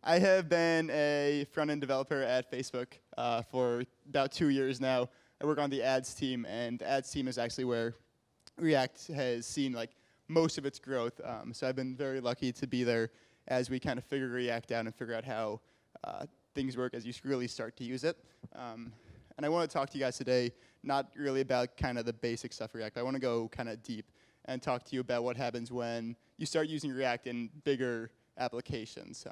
I have been a front-end developer at Facebook for about 2 years now. I work on the ads team, and the ads team is actually where React has seen like most of its growth. So I've been very lucky to be there as we kind of figure React out and figure out how things work as you really start to use it. And I want to talk to you guys today, not really about kind of the basic stuff of React. I want to go kind of deep and talk to you about what happens when you start using React in bigger applications.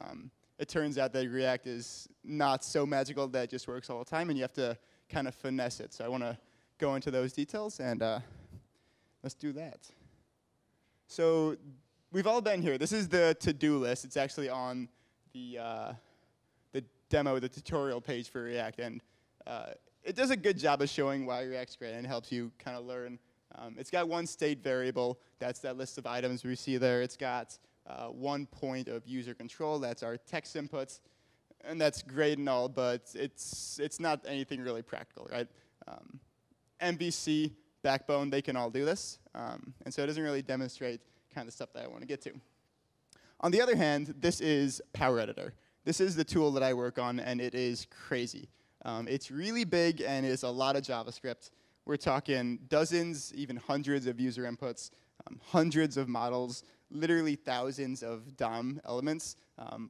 It turns out that React is not so magical that it just works all the time, and you have to kind of finesse it. So I want to go into those details, and let's do that. So we've all been here. This is the to-do list. It's actually on the demo, the tutorial page for React, and it does a good job of showing why React's great and helps you kind of learn. It's got one state variable. That's that list of items we see there. It's got 1 point of user control. That's our text inputs. And that's great and all, but it's not anything really practical, right? MVC, Backbone, they can all do this. And so it doesn't really demonstrate kind of stuff that I want to get to. On the other hand, this is Power Editor. This is the tool that I work on, and it is crazy. It's really big, and it's a lot of JavaScript. We're talking dozens, even hundreds of user inputs, hundreds of models, literally thousands of DOM elements,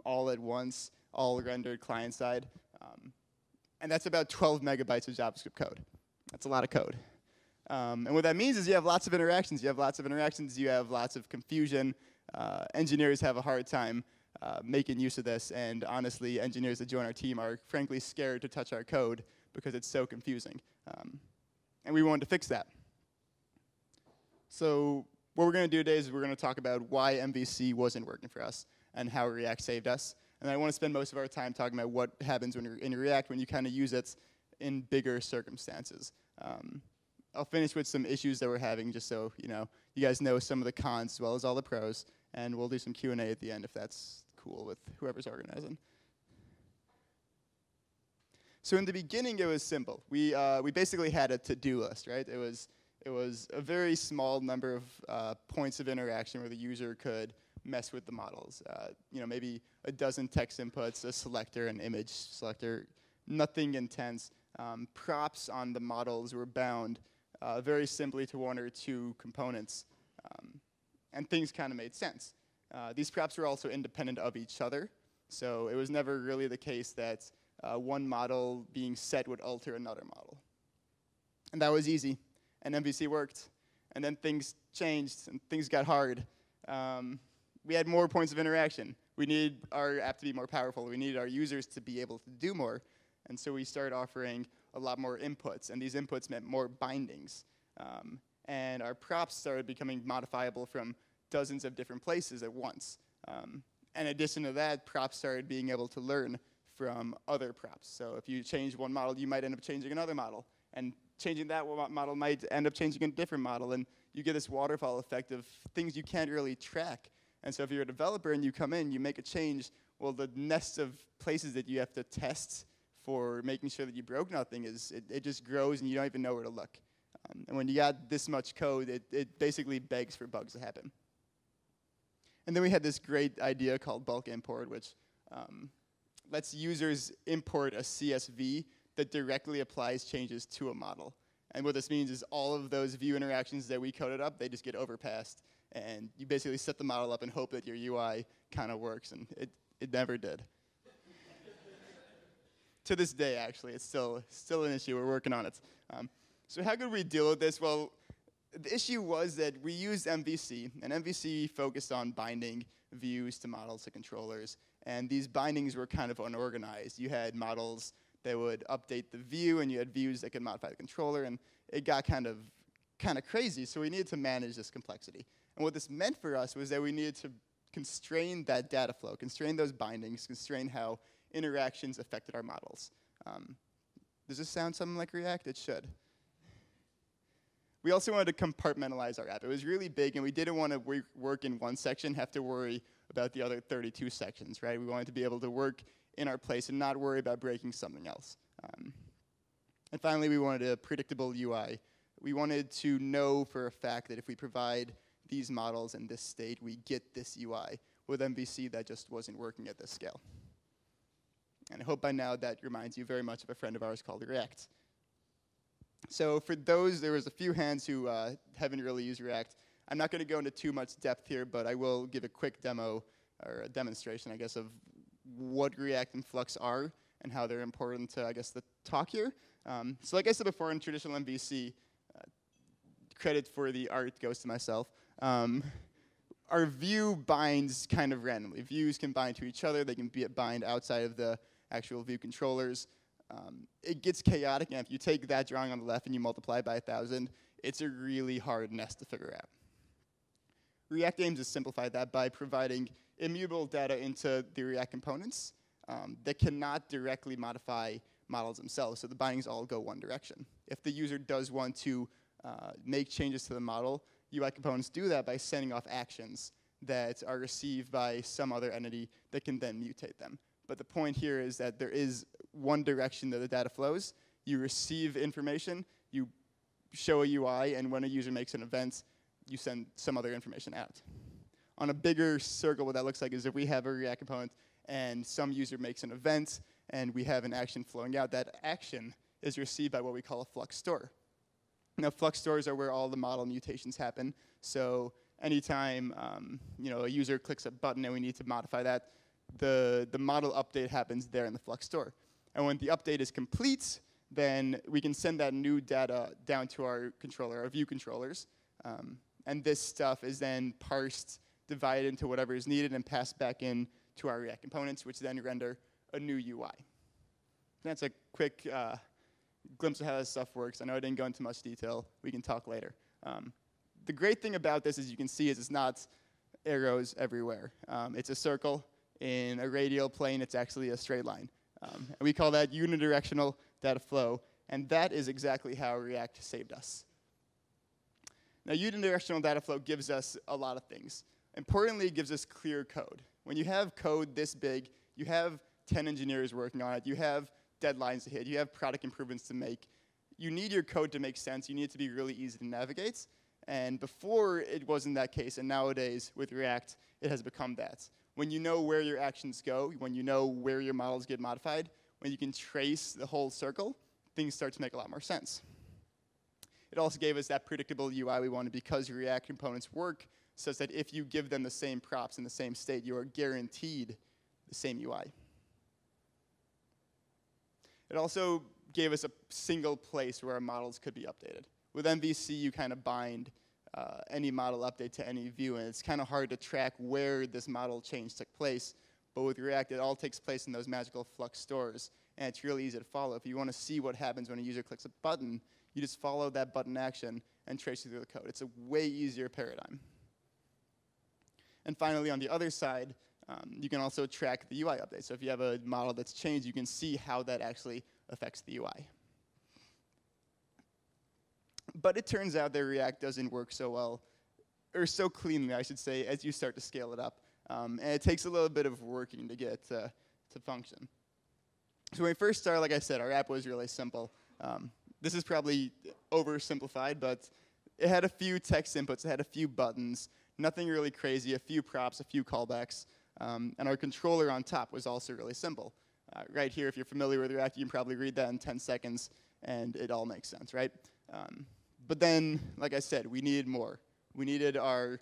all at once, all rendered client-side. And that's about 12 megabytes of JavaScript code. That's a lot of code. And what that means is you have lots of interactions. You have lots of interactions. You have lots of confusion. Engineers have a hard time making use of this. And honestly, engineers that join our team are frankly scared to touch our code because it's so confusing. And we wanted to fix that. So what we're going to do today is we're going to talk about why MVC wasn't working for us and how React saved us. And I want to spend most of our time talking about what happens when you're in React when you kind of use it in bigger circumstances. I'll finish with some issues that we're having just so you guys know some of the cons as well as all the pros. And we'll do some Q&A at the end if that's cool with whoever's organizing. So in the beginning, it was simple. We basically had a to-do list, right? It was a very small number of points of interaction where the user could mess with the models. Maybe a dozen text inputs, a selector, an image selector, nothing intense. Props on the models were bound very simply to 1 or 2 components, and things kind of made sense. These props were also independent of each other, so it was never really the case that one model being set would alter another model. And that was easy, and MVC worked. And then things changed, and things got hard. We had more points of interaction. We needed our app to be more powerful. We needed our users to be able to do more. And so we started offering a lot more inputs, and these inputs meant more bindings. And our props started becoming modifiable from dozens of different places at once. In addition to that, props started being able to learn from other props. So if you change one model, you might end up changing another model. And changing that model might end up changing a different model. And you get this waterfall effect of things you can't really track. And so if you're a developer and you come in, you make a change, well, the nest of places that you have to test for making sure that you broke nothing it just grows, and you don't even know where to look. And when you got this much code, it basically begs for bugs to happen. And then we had this great idea called bulk import, which lets users import a CSV that directly applies changes to a model. And what this means is all of those view interactions that we coded up, they just get overpassed. And you basically set the model up and hope that your UI kind of works, and it never did. To this day, actually, it's still an issue. We're working on it. So how could we deal with this? Well, the issue was that we used MVC, and MVC focused on binding views to models to controllers. And these bindings were kind of unorganized. You had models that would update the view, and you had views that could modify the controller, and it got kind of crazy. So we needed to manage this complexity. And what this meant for us was that we needed to constrain that data flow, constrain those bindings, constrain how interactions affected our models. Does this sound something like React? It should. We also wanted to compartmentalize our app. It was really big, and we didn't want to work in one section, have to worry about the other 32 sections, right? We wanted to be able to work in our place and not worry about breaking something else. And finally, we wanted a predictable UI. We wanted to know for a fact that if we provide these models in this state, we get this UI. With MVC, that just wasn't working at this scale. And I hope by now that reminds you very much of a friend of ours called React. So for those, there was a few hands who haven't really used React. I'm not going to go into too much depth here, but I will give a quick demo, or a demonstration, I guess, of what React and Flux are and how they're important to, I guess, the talk here. So like I said before, in traditional MVC, credit for the art goes to myself. Our view binds kind of randomly. Views can bind to each other. They can bind outside of the actual view controllers. It gets chaotic, and if you take that drawing on the left and you multiply by 1,000, it's a really hard nest to figure out. React aims to simplify that by providing immutable data into the React components that cannot directly modify models themselves, so the bindings all go one direction. If the user does want to make changes to the model, UI components do that by sending off actions that are received by some other entity that can then mutate them. But the point here is that there is one direction that the data flows. You receive information, you show a UI, and when a user makes an event, you send some other information out. On a bigger circle, what that looks like is if we have a React component and some user makes an event and we have an action flowing out, that action is received by what we call a Flux store. Now, Flux stores are where all the model mutations happen. So anytime a user clicks a button and we need to modify that, the model update happens there in the Flux store. And when the update is complete, then we can send that new data down to our controller, our view controllers. And this stuff is then parsed, divided into whatever is needed, and passed back in to our React components, which then render a new UI. That's a quick glimpse of how this stuff works. I know I didn't go into much detail. We can talk later. The great thing about this, as you can see, is it's not arrows everywhere. It's a circle. In a radial plane, it's actually a straight line. And we call that unidirectional data flow. And that is exactly how React saved us. Now, unidirectional data flow gives us a lot of things. Importantly, it gives us clear code. When you have code this big, you have 10 engineers working on it, you have deadlines to hit, you have product improvements to make. You need your code to make sense. You need it to be really easy to navigate. And before, it wasn't that case. And nowadays, with React, it has become that. When you know where your actions go, when you know where your models get modified, when you can trace the whole circle, things start to make a lot more sense. It also gave us that predictable UI we wanted because React components work such that if you give them the same props in the same state, you are guaranteed the same UI. It also gave us a single place where our models could be updated. With MVC, you kind of bind any model update to any view, and it's kind of hard to track where this model change took place. But with React, it all takes place in those magical Flux stores, and it's really easy to follow. If you want to see what happens when a user clicks a button, you just follow that button action and trace it through the code. It's a way easier paradigm. And finally, on the other side, you can also track the UI update. So if you have a model that's changed, you can see how that actually affects the UI. But it turns out that React doesn't work so well, or so cleanly, I should say, as you start to scale it up. And it takes a little bit of working to get to function. So when we first started, like I said, our app was really simple. This is probably oversimplified, but it had a few text inputs, it had a few buttons, nothing really crazy, a few props, a few callbacks. And our controller on top was also really simple. Right here, if you're familiar with React, you can probably read that in 10 seconds, and it all makes sense, right? But then, like I said, we needed more. We needed our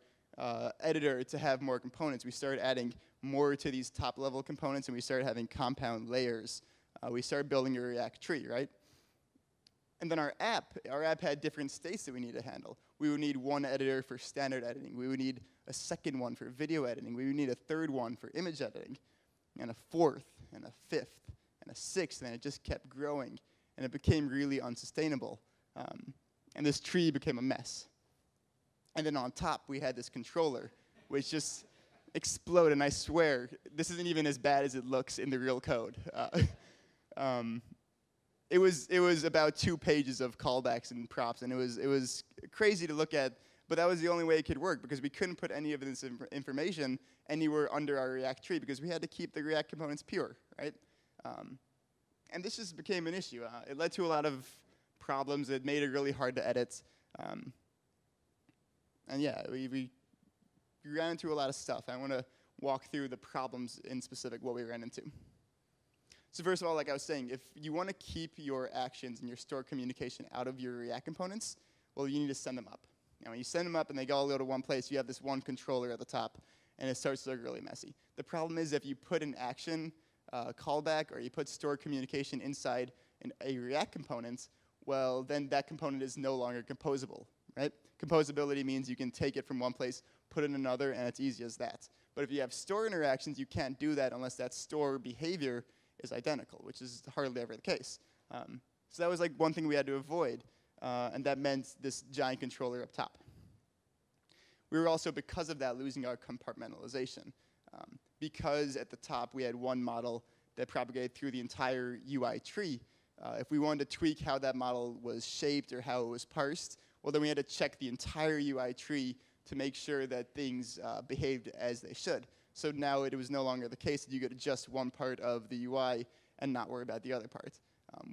editor to have more components. We started adding more to these top-level components, and we started having compound layers. We started building a React tree, right? And then our app had different states that we needed to handle. We would need one editor for standard editing. We would need a second one for video editing. We would need a third one for image editing, and a fourth, and a fifth, and a sixth, and it just kept growing. And it became really unsustainable. And this tree became a mess. And then on top, we had this controller, which just exploded. And I swear, this isn't even as bad as it looks in the real code. It was about 2 pages of callbacks and props, and it was crazy to look at. But that was the only way it could work, because we couldn't put any of this information anywhere under our React tree, because we had to keep the React components pure, right? And this just became an issue. It led to a lot of problems. It made it really hard to edit. And yeah, we ran into a lot of stuff. I want to walk through the problems in specific, what we ran into. So first of all, like I was saying, if you want to keep your actions and your store communication out of your React components, well, you need to send them up. Now, when you send them up and they all go to one place, you have this one controller at the top, and it starts to look really messy. The problem is if you put an action callback or you put store communication inside a React component, well, then that component is no longer composable, right? Composability means you can take it from one place, put it in another, and it's easy as that. But if you have store interactions, you can't do that unless that store behavior is identical, which is hardly ever the case. So that was like one thing we had to avoid, and that meant this giant controller up top. We were also, because of that, losing our compartmentalization. Because at the top we had one model that propagated through the entire UI tree, if we wanted to tweak how that model was shaped or how it was parsed, well, then we had to check the entire UI tree to make sure that things behaved as they should. So now it was no longer the case that you could adjust one part of the UI and not worry about the other part.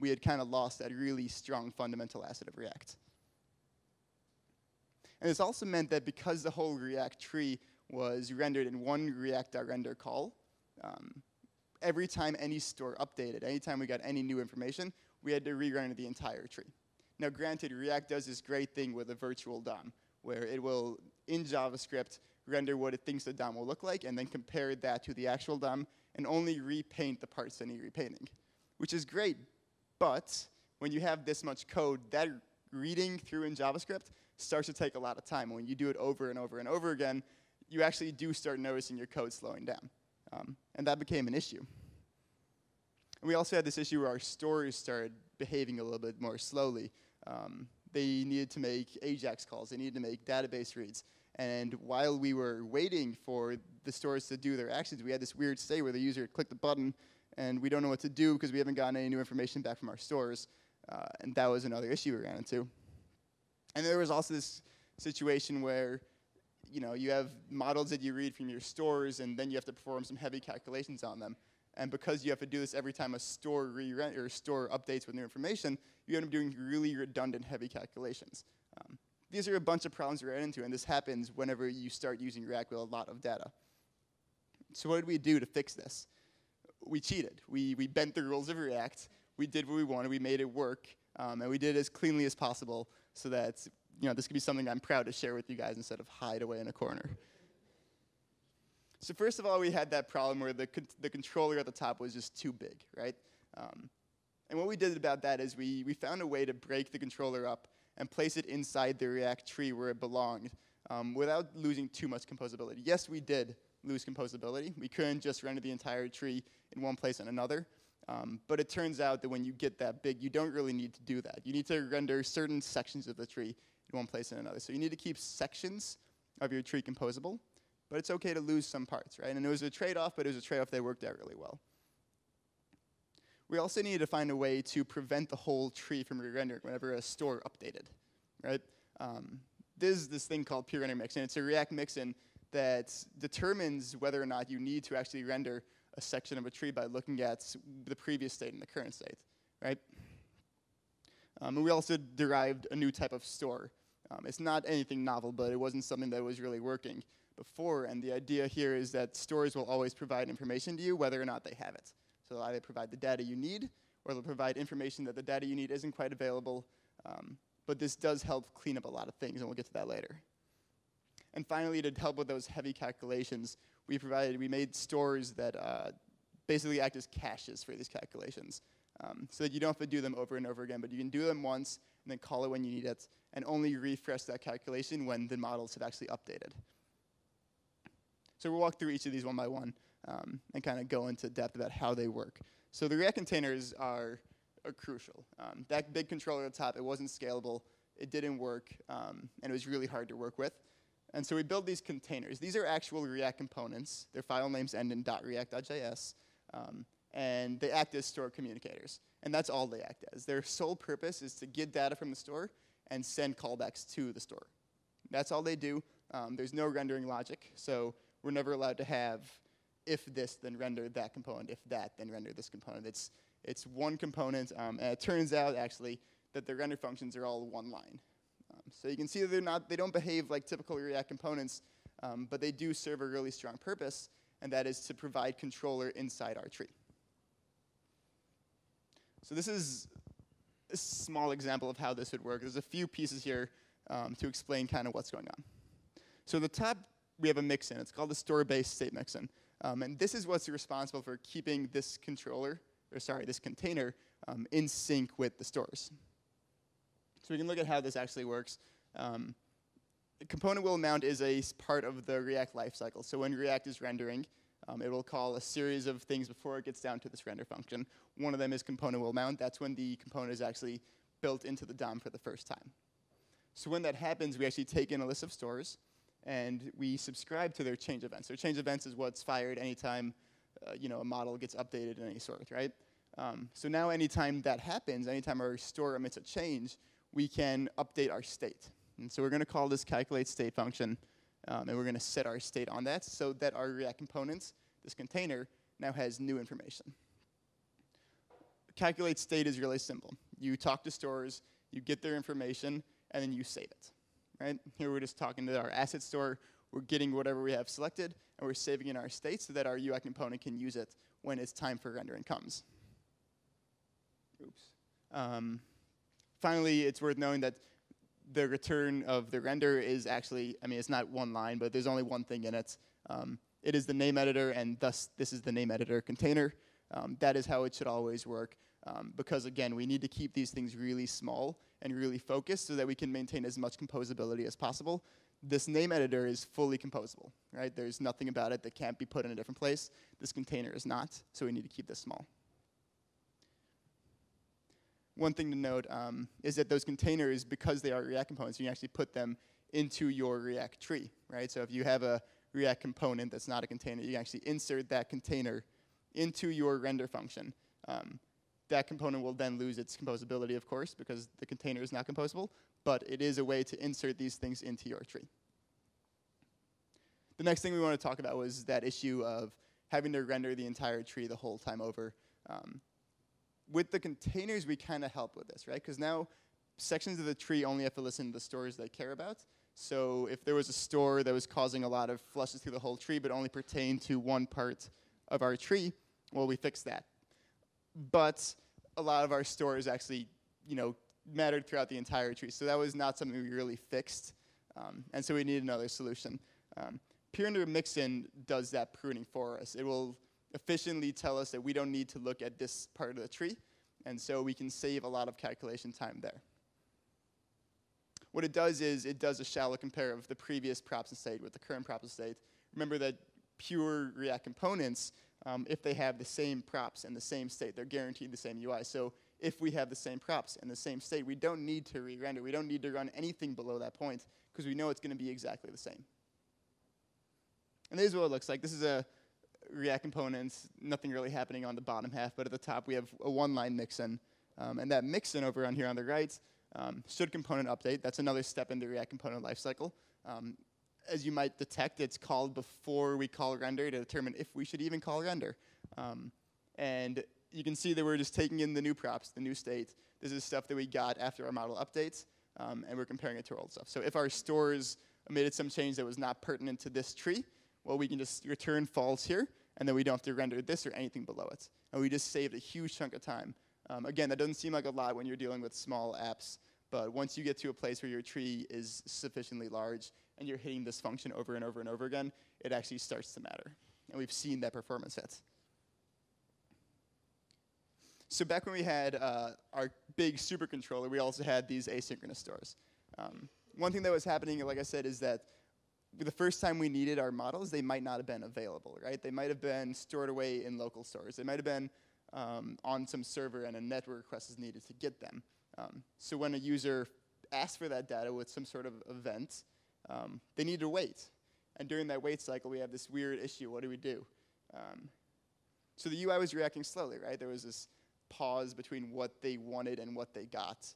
We had kind of lost that really strong fundamental asset of React. And this also meant that because the whole React tree was rendered in one React.render call, every time any store updated, anytime we got any new information, we had to re-render the entire tree. Now granted, React does this great thing with a virtual DOM, where it will, in JavaScript, render what it thinks the DOM will look like, and then compare that to the actual DOM, and only repaint the parts that need repainting, which is great. But when you have this much code, that reading through in JavaScript starts to take a lot of time. When you do it over and over and over again, you actually do start noticing your code slowing down. And that became an issue. And we also had this issue where our stores started behaving a little bit more slowly. They needed to make AJAX calls. They needed to make database reads. And while we were waiting for the stores to do their actions, we had this weird state where the user clicked the button, and we don't know what to do because we haven't gotten any new information back from our stores. And that was another issue we ran into. And there was also this situation where you have models that you read from your stores, and then you have to perform some heavy calculations on them. And because you have to do this every time a store store updates with new information, you end up doing really redundant heavy calculations. These are a bunch of problems we ran into, and this happens whenever you start using React with a lot of data. So what did we do to fix this? We cheated. We bent the rules of React. We did what we wanted. We made it work, and we did it as cleanly as possible so that this could be something I'm proud to share with you guys instead of hide away in a corner. So first of all, we had that problem where the controller at the top was just too big, right? And what we did about that is we found a way to break the controller up and place it inside the React tree where it belonged without losing too much composability. Yes, we did lose composability. We couldn't just render the entire tree in one place and another. But it turns out that when you get that big, you don't really need to do that. You need to render certain sections of the tree in one place and another. So you need to keep sections of your tree composable. But it's OK to lose some parts, right? And it was a trade-off, but it was a trade-off that worked out really well. We also needed to find a way to prevent the whole tree from re-rendering whenever a store updated, right? There's this thing called PureRenderMixin. It's a React mixin that determines whether or not you need to actually render a section of a tree by looking at the previous state and the current state, right? And we also derived a new type of store. It's not anything novel, but it wasn't something that was really working before. And the idea here is that stores will always provide information to you whether or not they have it. So they'll either provide the data you need, or they'll provide information that the data you need isn't quite available. But this does help clean up a lot of things, and we'll get to that later. And finally, to help with those heavy calculations, we made stores that basically act as caches for these calculations. So that you don't have to do them over and over again, but you can do them once and then call it when you need it, and only refresh that calculation when the models have actually updated. So we'll walk through each of these one by one and kind of go into depth about how they work. So the React containers are crucial. That big controller at the top, it wasn't scalable, it didn't work, and it was really hard to work with. And so we built these containers. These are actual React components. Their file names end in .react.js. And they act as store communicators. And that's all they act as. Their sole purpose is to get data from the store and send callbacks to the store. That's all they do. There's no rendering logic. So we're never allowed to have if this, then render that component. If that, then render this component. It's one component. And it turns out, actually, that the render functions are all one line. So you can see that they don't behave like typical React components, but they do serve a really strong purpose, and that is to provide controller inside our tree. So this is a small example of how this would work. There's a few pieces here to explain kind of what's going on. So at the top, we have a mixin. It's called the store-based state mixin. And this is what's responsible for keeping this this container in sync with the stores. So we can look at how this actually works. The component will mount is a part of the React lifecycle. So when React is rendering, it will call a series of things before it gets down to this render function. One of them is component will mount. That's when the component is actually built into the DOM for the first time. So when that happens, we actually take in a list of stores, and we subscribe to their change events. So change events is what's fired anytime a model gets updated in any sort, right? So now anytime that happens, anytime our store emits a change, we can update our state. And so we're going to call this calculate state function, and we're going to set our state on that so that our React components, this container, now has new information. Calculate state is really simple. You talk to stores, you get their information, and then you save it. Right? Here we're just talking to our asset store. We're getting whatever we have selected, and we're saving in our state so that our UI component can use it when it's time for rendering comes. Oops. Finally, it's worth knowing that the return of the render is actually, it's not one line, but there's only one thing in it. It is the name editor, and thus this is the name editor container. That is how it should always work. Because again, we need to keep these things really small and really focused so that we can maintain as much composability as possible. This name editor is fully composable, right? There's nothing about it that can't be put in a different place. This container is not, so we need to keep this small. One thing to note is that those containers, because they are React components, you can actually put them into your React tree, right? So if you have a React component that's not a container, you can actually insert that container into your render function. That component will then lose its composability, of course, because the container is not composable, but it is a way to insert these things into your tree. The next thing we want to talk about was that issue of having to render the entire tree the whole time over. With the containers, we kind of help with this, right? Because now sections of the tree only have to listen to the stores they care about. So if there was a store that was causing a lot of flushes through the whole tree but only pertained to one part of our tree, well, we fixed that. But a lot of our stores actually, mattered throughout the entire tree. So that was not something we really fixed. And so we need another solution. PureRenderMixin does that pruning for us. It will efficiently tell us that we don't need to look at this part of the tree. And so we can save a lot of calculation time there. What it does is it does a shallow compare of the previous props and state with the current props and state. Remember that pure React components, if they have the same props and the same state, they're guaranteed the same UI. So if we have the same props and the same state, we don't need to re-render. We don't need to run anything below that point because we know it's going to be exactly the same. And this is what it looks like. This is a React components, nothing really happening on the bottom half, but at the top we have a one-line mixin. And that mixin over on here on the right should component update. That's another step in the React component lifecycle. As you might detect, it's called before we call render to determine if we should even call render. And you can see that we're just taking in the new props, the new state. This is stuff that we got after our model updates, and we're comparing it to our old stuff. So if our stores emitted some change that was not pertinent to this tree, well, we can just return false here, and then we don't have to render this or anything below it. And we just saved a huge chunk of time. Again, that doesn't seem like a lot when you're dealing with small apps, but once you get to a place where your tree is sufficiently large and you're hitting this function over and over and over again, it actually starts to matter. And we've seen that performance hit. So back when we had our big supercontroller, we also had these asynchronous stores. One thing that was happening, like I said, is that the first time we needed our models, they might not have been available, right? They might have been stored away in local stores. They might have been on some server and a network request is needed to get them. So when a user asks for that data with some sort of event, they need to wait. And during that wait cycle, we have this weird issue. What do we do? So the UI was reacting slowly, right? There was this pause between what they wanted and what they got.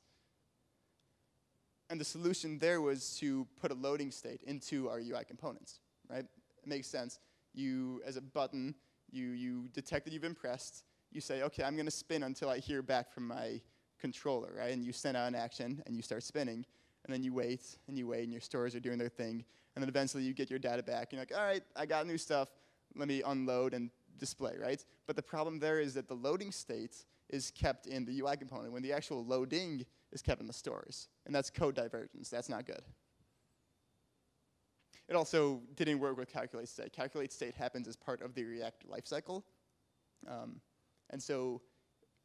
And the solution there was to put a loading state into our UI components, right? It makes sense. You, as a button, you detect that you've been pressed. You say, OK, I'm going to spin until I hear back from my controller, right? And you send out an action, and you start spinning. And then you wait, and your stores are doing their thing. And then eventually you get your data back. And you're like, all right, I got new stuff. Let me unload. And display, right? But the problem there is that the loading state is kept in the UI component when the actual loading is kept in the stores. And that's code divergence. That's not good. It also didn't work with calculate state. Calculate state happens as part of the React lifecycle. And so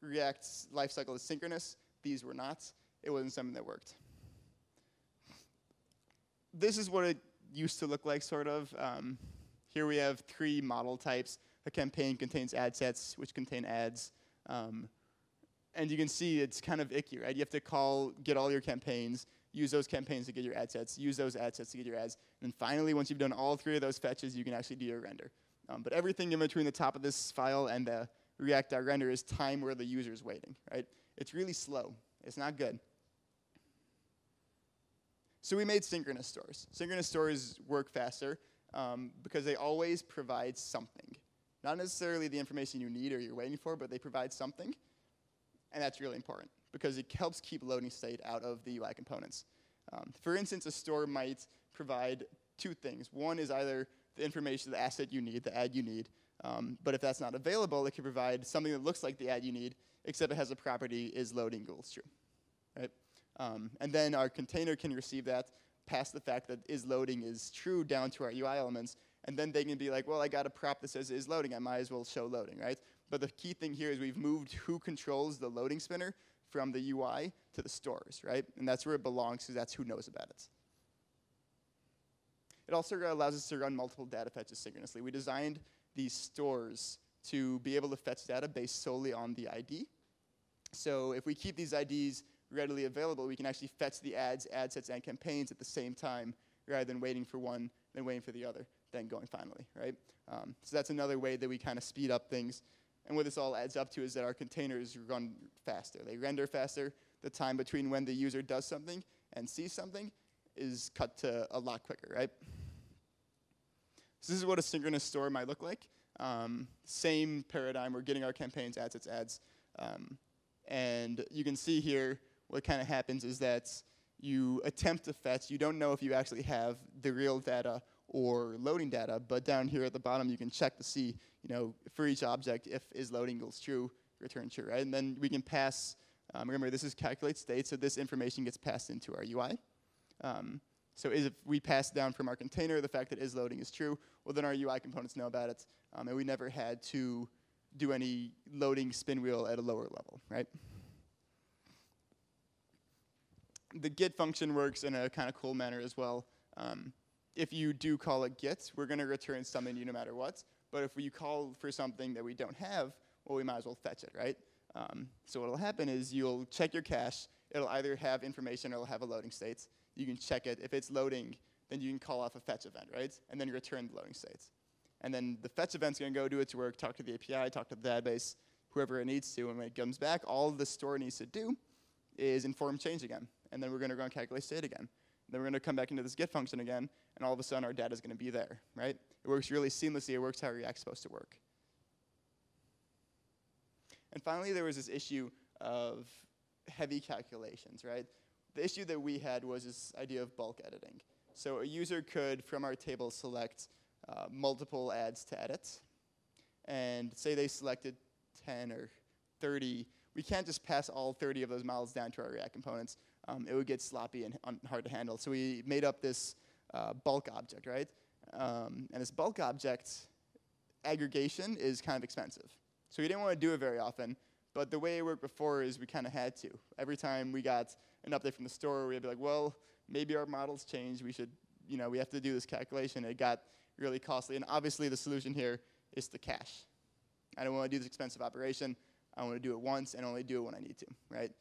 React's lifecycle is synchronous. These were not. It wasn't something that worked. This is what it used to look like, sort of. Here we have 3 model types. A campaign contains ad sets, which contain ads. And you can see it's kind of icky, right? You have to get all your campaigns, use those campaigns to get your ad sets, use those ad sets to get your ads. And then finally, once you've done all 3 of those fetches, you can actually do your render. But everything in between the top of this file and the React.render is time where the user is waiting, right? It's really slow. It's not good. So we made synchronous stores. Synchronous stores work faster because they always provide something. Not necessarily the information you need or you're waiting for, but they provide something. And that's really important because it helps keep loading state out of the UI components. For instance, a store might provide 2 things. One is either the information, the asset you need, the ad you need. But if that's not available, it can provide something that looks like the ad you need, except it has a property is loading equals true, right? And then our container can receive that, pass the fact that is loading is true down to our UI elements, and then they can be like, well, I got a prop that says is loading. I might as well show loading, right? But the key thing here is we've moved who controls the loading spinner from the UI to the stores, right? And that's where it belongs because that's who knows about it. It also allows us to run multiple data fetches synchronously. We designed these stores to be able to fetch data based solely on the ID. So if we keep these IDs readily available, we can actually fetch the ads, ad sets, and campaigns at the same time rather than waiting for one, then waiting for the other, then going finally, right? So that's another way that we kind of speed up things. And what this all adds up to is that our containers run faster. They render faster. The time between when the user does something and sees something is cut to a lot quicker, right? So this is what a synchronous store might look like. Same paradigm. We're getting our campaigns, ad sets, ads. And you can see here what kind of happens is that you attempt to fetch. You don't know if you actually have the real data or loading data, but down here at the bottom you can check to see, for each object, if is loading equals true, return true, right? And then we can pass, remember this is calculate state, so this information gets passed into our UI. So if we pass down from our container the fact that is loading is true, well then our UI components know about it, and we never had to do any loading spin wheel at a lower level, right? The get function works in a kind of cool manner as well. If you do call a get, we're going to return something new no matter what. But if you call for something that we don't have, well, we might as well fetch it, right? So what will happen is you'll check your cache. It'll either have information or it'll have a loading state. You can check it. If it's loading, then you can call off a fetch event, right? And then you return the loading states. And then the fetch event's going to go do its work, talk to the API, talk to the database, whoever it needs to. And when it comes back, all the store needs to do is inform change again. And then we're going to run calculate state again. Then we're going to come back into this get function again, and all of a sudden our data is going to be there, right? It works really seamlessly. It works how React's supposed to work. And finally, there was this issue of heavy calculations, right? The issue that we had was this idea of bulk editing. So a user could, from our table, select multiple ads to edit. And say they selected 10 or 30. We can't just pass all 30 of those models down to our React components. It would get sloppy and hard to handle. So we made up this bulk object, right? And this bulk object aggregation is kind of expensive. So we didn't want to do it very often. But the way it worked before is we kind of had to. Every time we got an update from the store, we'd be like, well, maybe our models changed. We should, we have to do this calculation. It got really costly. And obviously, the solution here is to cache. I don't want to do this expensive operation. I want to do it once and only do it when I need to, right?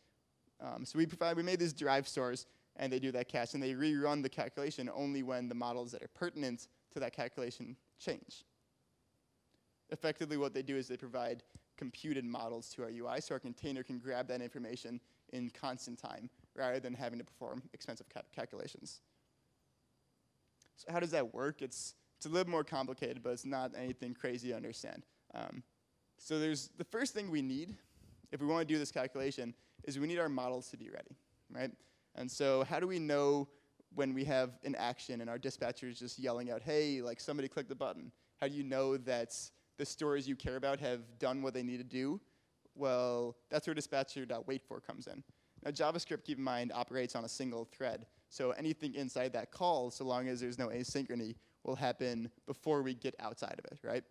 So we made these derived stores, and they do that cache, and they rerun the calculation only when the models that are pertinent to that calculation change. Effectively, what they do is they provide computed models to our UI, so our container can grab that information in constant time, rather than having to perform expensive calculations. So how does that work? It's a little more complicated, but it's not anything crazy to understand. So there's the first thing we need, if we want to do this calculation, is we need our models to be ready, right? And so how do we know when we have an action and our dispatcher is just yelling out, hey, like somebody click the button? How do you know that the stores you care about have done what they need to do, well, that's where dispatcher.waitFor comes in. Now, JavaScript, keep in mind, operates on a single thread. So anything inside that call, so long as there's no asynchrony, will happen before we get outside of it, right?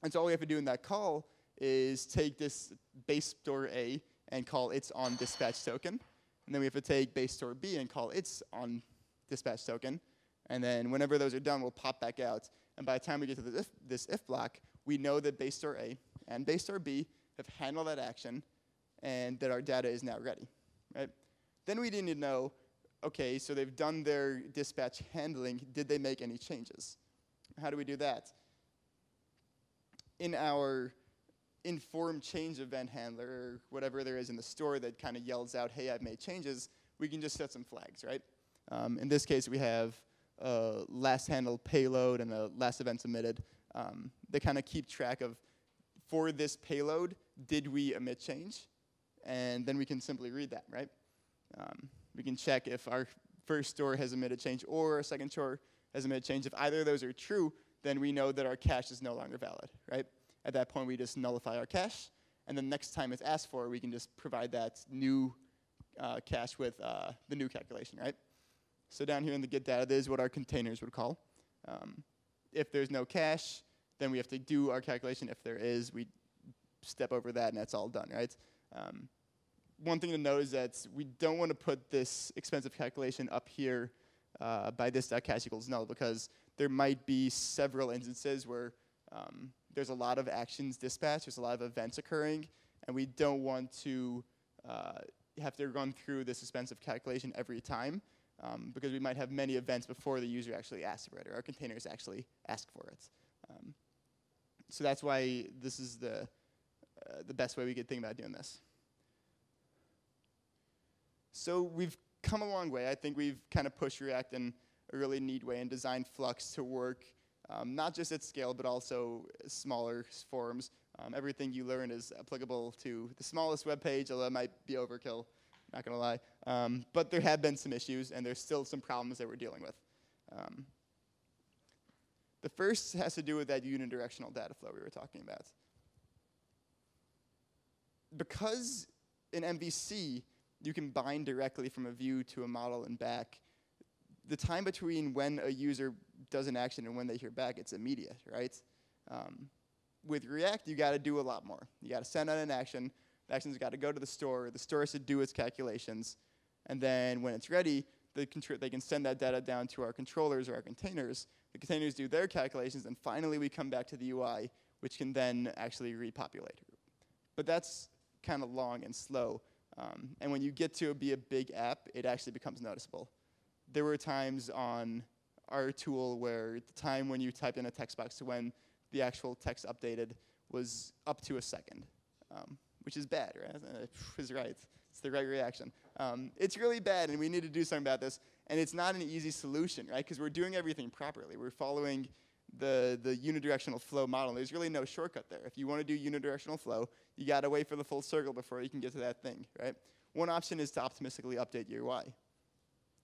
And so all we have to do in that call is take this base store A and call its on dispatch token. And then we have to take base store B and call its on dispatch token. And then whenever those are done, we'll pop back out. And by the time we get to this if block, we know that base store A and base store B have handled that action and that our data is now ready, right? Then we need to know, okay, so they've done their dispatch handling. Did they make any changes? How do we do that? In our inform change event handler, or whatever there is in the store that kind of yells out, hey, I've made changes, we can just set some flags, right? In this case, we have a last handled payload and a last event submitted. They kind of keep track of, for this payload, did we emit change? And then we can simply read that, right? We can check if our first store has emitted change or our second store has emitted change. If either of those are true, then we know that our cache is no longer valid, right? At that point, we just nullify our cache, and then next time it's asked for, we can just provide that new cache with the new calculation, right? So down here in the get data, this is what our containers would call. If there's no cache, then we have to do our calculation. If there is, we step over that, and that's all done, right? One thing to note is that we don't want to put this expensive calculation up here by this.cache equals null, because there might be several instances where there's a lot of actions dispatched, there's a lot of events occurring, and we don't want to have to run through this expensive calculation every time, because we might have many events before the user actually asks for it, or our containers actually ask for it. So that's why this is the best way we could think about doing this. So we've come a long way. I think we've kind of pushed React in a really neat way and designed Flux to work not just at scale, but also smaller forms. Everything you learn is applicable to the smallest web page, although it might be overkill, not going to lie. But there have been some issues, and there's still some problems that we're dealing with. The first has to do with that unidirectional data flow we were talking about. Because in MVC, you can bind directly from a view to a model and back, the time between when a user does an action and when they hear back, it's immediate, right? With React, you got to do a lot more. You got to send out an action. The action's got to go to the store has to do its calculations. And then when it's ready, they can send that data down to our controllers or our containers. The containers do their calculations, and finally we come back to the UI, which can then actually repopulate. But that's kind of long and slow. And when you get to be a big app, it actually becomes noticeable. There were times on our tool where the time when you typed in a text box to when the actual text updated was up to a second, which is bad, right? It's right. It's the right reaction. It's really bad, and we need to do something about this. And it's not an easy solution, right? Because we're doing everything properly. We're following the unidirectional flow model. There's really no shortcut there. If you want to do unidirectional flow, you got to wait for the full circle before you can get to that thing, right? One option is to optimistically update your UI.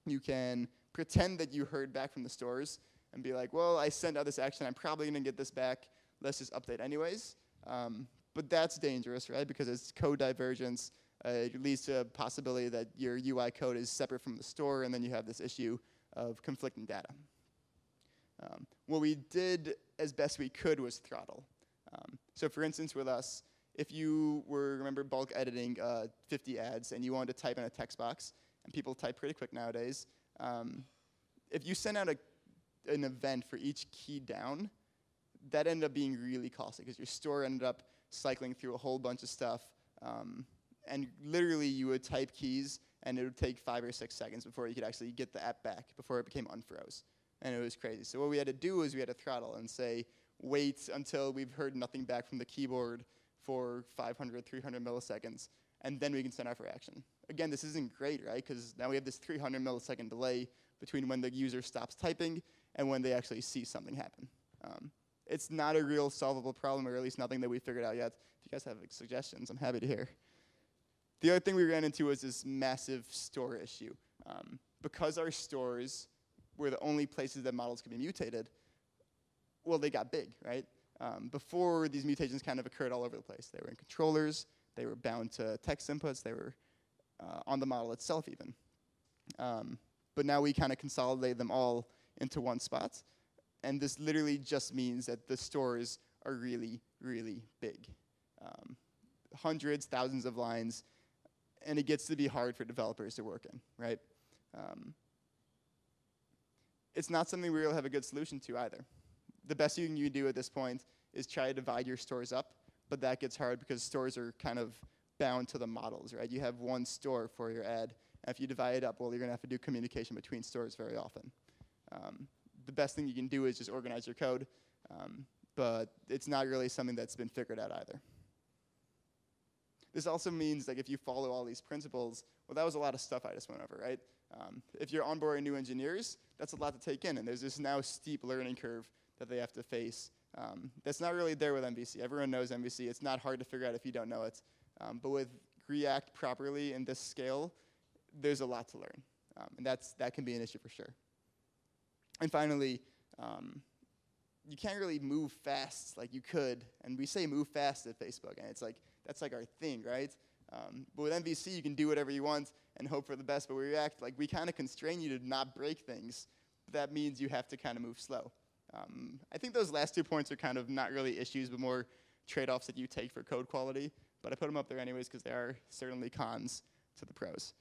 You can pretend that you heard back from the stores and be like, well, I sent out this action. I'm probably going to get this back. Let's just update anyways. But that's dangerous, right? Because it's code divergence. It leads to a possibility that your UI code is separate from the store, and then you have this issue of conflicting data. What we did as best we could was throttle. So for instance, with us, if you remember bulk editing 50 ads and you wanted to type in a text box, and people type pretty quick nowadays, if you send out an event for each key down, that ended up being really costly because your store ended up cycling through a whole bunch of stuff. And literally, you would type keys, and it would take 5 or 6 seconds before you could actually get the app back, before it became unfroze. And it was crazy. So what we had to do is we had to throttle and say, wait until we've heard nothing back from the keyboard for 500, 300 milliseconds, and then we can send out for action. Again, this isn't great, right? Because now we have this 300 millisecond delay between when the user stops typing and when they actually see something happen. It's not a real solvable problem, or at least nothing that we figured out yet. If you guys have suggestions, I'm happy to hear. The other thing we ran into was this massive store issue. Because our stores were the only places that models could be mutated, well, they got big, right? before these mutations kind of occurred all over the place. They were in controllers, they were bound to text inputs, they were on the model itself even. But now we kind of consolidate them all into one spot. And this literally just means that the stores are really, really big. Hundreds, thousands of lines, and it gets to be hard for developers to work in, right? It's not something we really have a good solution to either. The best you can do at this point is try to divide your stores up, but that gets hard because stores are kind of bound to the models, right? You have one store for your ad, and if you divide it up, well, you're gonna have to do communication between stores very often. The best thing you can do is just organize your code, but it's not really something that's been figured out either. This also means like if you follow all these principles, well, that was a lot of stuff I just went over, right? If you're onboarding new engineers, that's a lot to take in, and there's this now steep learning curve that they have to face. That's not really there with MVC. Everyone knows MVC. It's not hard to figure out if you don't know it. But with React properly in this scale, there's a lot to learn. And that can be an issue for sure. And finally, you can't really move fast like you could. And we say move fast at Facebook, and it's like, that's like our thing, right? But with MVC, you can do whatever you want and hope for the best. But with React, like, we kind of constrain you to not break things. That means you have to kind of move slow. I think those last 2 points are kind of not really issues, but more trade-offs that you take for code quality. But I put them up there anyways because they are certainly cons to the pros.